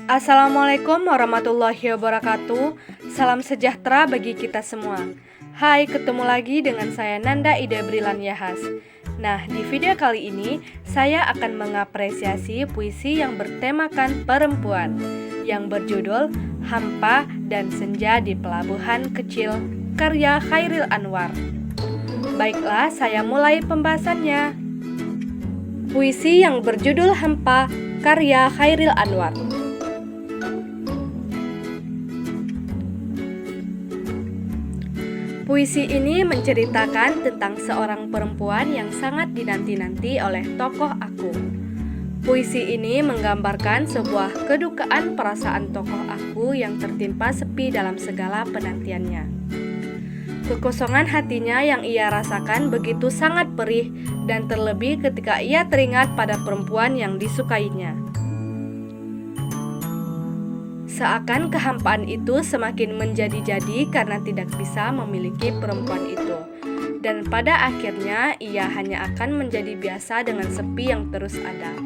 Assalamualaikum warahmatullahi wabarakatuh. Salam sejahtera bagi kita semua. Hai, ketemu lagi dengan saya Nanda Ida Brilan Yahas. Nah, di video kali ini saya akan mengapresiasi puisi yang bertemakan perempuan yang berjudul Hampa dan Senja di Pelabuhan Kecil karya Chairil Anwar. Baiklah, saya mulai pembahasannya. Puisi yang berjudul Hampa karya Chairil Anwar. Puisi ini menceritakan tentang seorang perempuan yang sangat dinanti-nanti oleh tokoh aku. Puisi ini menggambarkan sebuah kedukaan perasaan tokoh aku yang tertimpa sepi dalam segala penantiannya. Kekosongan hatinya yang ia rasakan begitu sangat perih dan terlebih ketika ia teringat pada perempuan yang disukainya. Seakan kehampaan itu semakin menjadi-jadi karena tidak bisa memiliki perempuan itu. Dan pada akhirnya ia hanya akan menjadi biasa dengan sepi yang terus ada.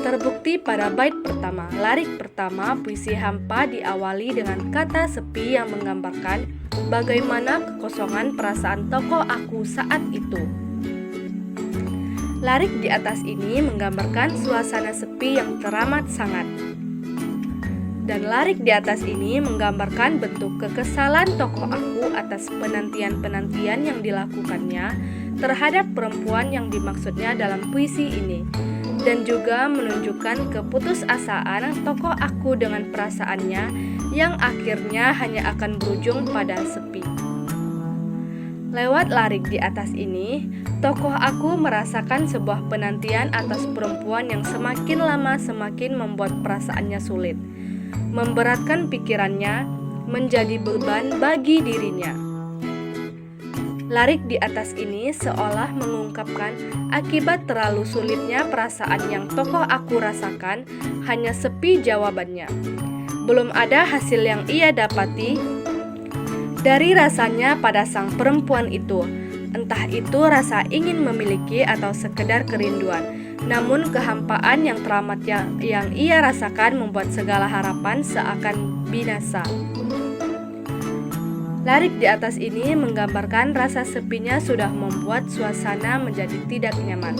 Terbukti pada bait pertama, larik pertama puisi Hampa diawali dengan kata sepi yang menggambarkan bagaimana kekosongan perasaan tokoh aku saat itu. Larik di atas ini menggambarkan suasana sepi yang teramat sangat. Dan larik di atas ini menggambarkan bentuk kekesalan tokoh aku atas penantian-penantian yang dilakukannya terhadap perempuan yang dimaksudnya dalam puisi ini, dan juga menunjukkan keputusasaan tokoh aku dengan perasaannya yang akhirnya hanya akan berujung pada sepi. Lewat larik di atas ini, tokoh aku merasakan sebuah penantian atas perempuan yang semakin lama semakin membuat perasaannya sulit, memberatkan pikirannya, menjadi beban bagi dirinya. Larik di atas ini seolah mengungkapkan akibat terlalu sulitnya perasaan yang tokoh aku rasakan, hanya sepi jawabannya. Belum ada hasil yang ia dapati dari rasanya pada sang perempuan itu, entah itu rasa ingin memiliki atau sekedar kerinduan. Namun kehampaan yang teramat yang ia rasakan membuat segala harapan seakan binasa. Larik di atas ini menggambarkan rasa sepinya sudah membuat suasana menjadi tidak nyaman.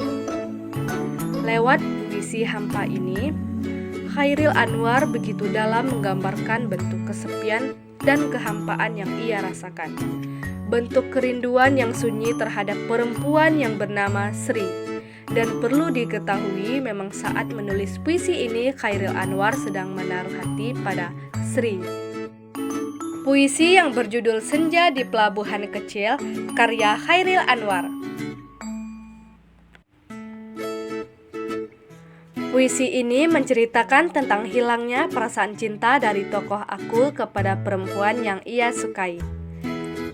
Lewat puisi Hampa ini, Chairil Anwar begitu dalam menggambarkan bentuk kesepian dan kehampaan yang ia rasakan. Bentuk kerinduan yang sunyi terhadap perempuan yang bernama Sri. Dan perlu diketahui memang saat menulis puisi ini Chairil Anwar sedang menaruh hati pada Sri. Puisi yang berjudul Senja di Pelabuhan Kecil karya Chairil Anwar. Puisi ini menceritakan tentang hilangnya perasaan cinta dari tokoh aku kepada perempuan yang ia sukai.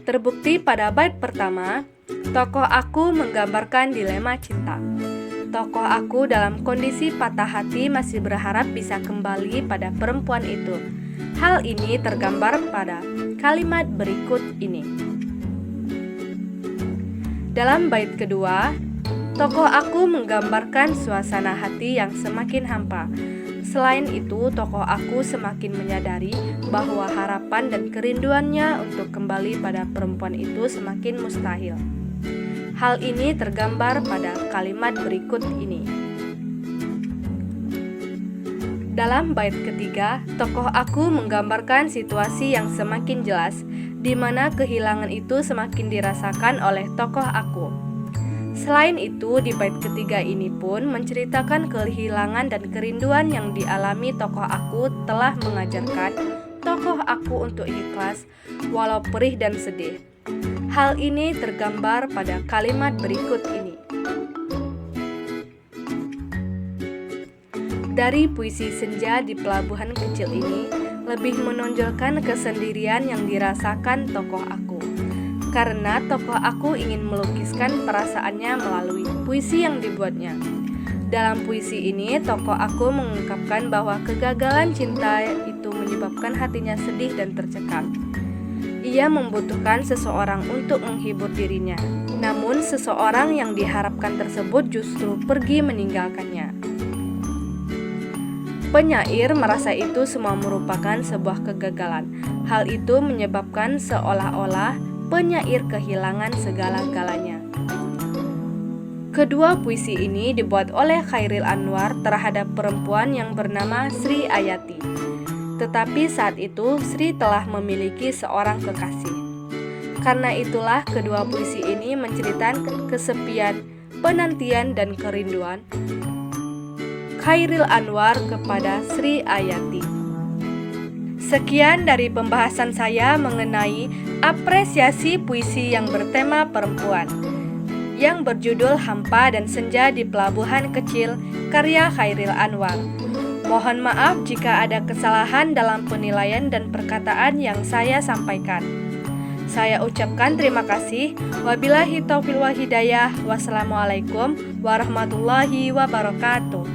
Terbukti pada bait pertama, tokoh aku menggambarkan dilema cinta. Tokoh aku dalam kondisi patah hati masih berharap bisa kembali pada perempuan itu. Hal ini tergambar pada kalimat berikut ini. Dalam bait kedua, tokoh aku menggambarkan suasana hati yang semakin hampa. Selain itu, tokoh aku semakin menyadari bahwa harapan dan kerinduannya untuk kembali pada perempuan itu semakin mustahil. Hal ini tergambar pada kalimat berikut ini. Dalam bait ketiga, tokoh aku menggambarkan situasi yang semakin jelas, di mana kehilangan itu semakin dirasakan oleh tokoh aku. Selain itu, di bait ketiga ini pun menceritakan kehilangan dan kerinduan yang dialami tokoh aku telah mengajarkan tokoh aku untuk ikhlas, walau perih dan sedih. Hal ini tergambar pada kalimat berikut ini. Dari puisi Senja di Pelabuhan Kecil ini lebih menonjolkan kesendirian yang dirasakan tokoh aku. Karena tokoh aku ingin melukiskan perasaannya melalui puisi yang dibuatnya. Dalam puisi ini, tokoh aku mengungkapkan bahwa kegagalan cinta itu menyebabkan hatinya sedih dan tercekam. Ia membutuhkan seseorang untuk menghibur dirinya. Namun seseorang yang diharapkan tersebut justru pergi meninggalkannya. Penyair merasa itu semua merupakan sebuah kegagalan. Hal itu menyebabkan seolah-olah penyair kehilangan segala-galanya. Kedua puisi ini dibuat oleh Chairil Anwar terhadap perempuan yang bernama Sri Ayati. Tetapi saat itu Sri telah memiliki seorang kekasih. Karena itulah kedua puisi ini menceritakan kesepian, penantian, dan kerinduan Chairil Anwar kepada Sri Ayati. Sekian dari pembahasan saya mengenai apresiasi puisi yang bertema perempuan, yang berjudul Hampa dan Senja di Pelabuhan Kecil, karya Chairil Anwar. Mohon maaf jika ada kesalahan dalam penilaian dan perkataan yang saya sampaikan. Saya ucapkan terima kasih. Wabillahi taufiq wal hidayah. Wassalamualaikum warahmatullahi wabarakatuh.